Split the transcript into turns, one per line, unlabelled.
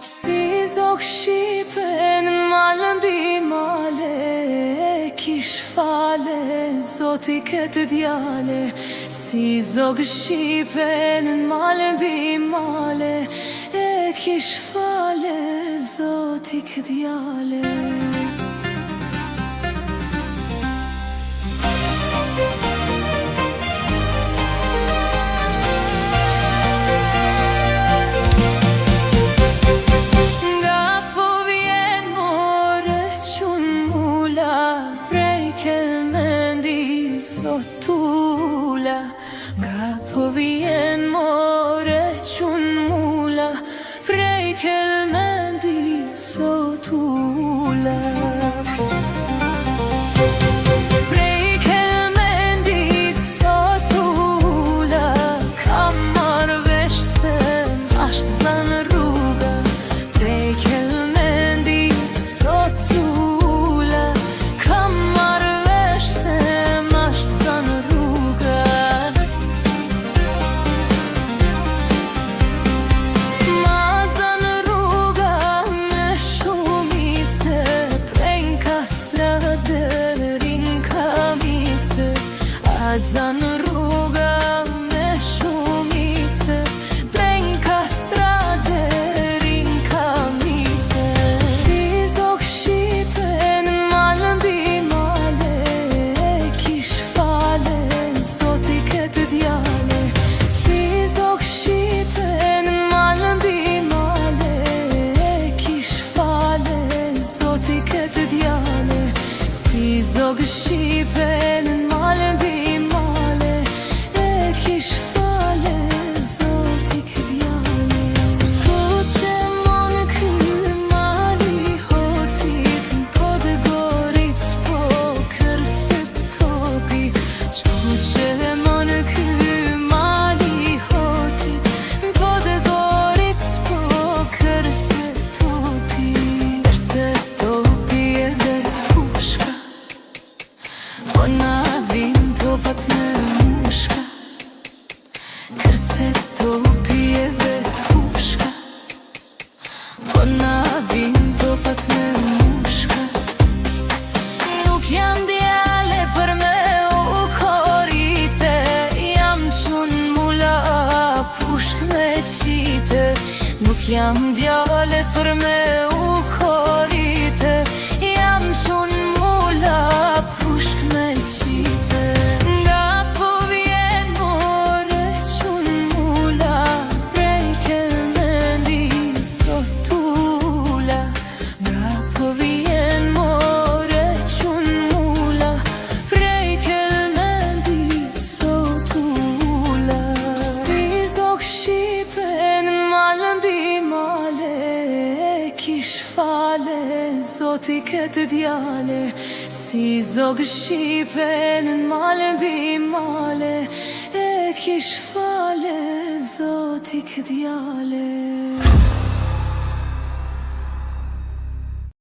Si zog shqipen malën bi male, kish fale, zoti këtë djale. Si zog shqipen malën bi male, kish fale, zoti këtë djale. Sotula, nga po vjen more qun mula, prej kelmendit sotula. Prej kelmendit sotula, kam marrë vesh se ashtë zanë rruga. Prej kelmendit sotula, kam marrë vesh se zanë rruga me shumice, prenka strade rin kamice. Si zog shqipen malën bi male, kish fale, zoti këtë djale. Si zog shqipen malën bi male, kish fale, zoti këtë djale. Si zog shqipen malën bi kish fale, zoti këtë djale. Po që mon ky mali hotit, po të gorit s'po kërse topi. Po që mon ky mali hotit, po të gorit s'po kërse topi. Kërse topi edhe pushka, po na vin topat me mushka. Kërce topi edhe pushka, po na vin topat me mushka. Nuk jam djale për me u korite, jam qun mula pushk me qite. Nuk jam djale për me u korite, jam qun mula pushk me qite. Kish fale, zoti këtë djale. Si zog shqipen malën bi male, kish fale, zoti këtë djale.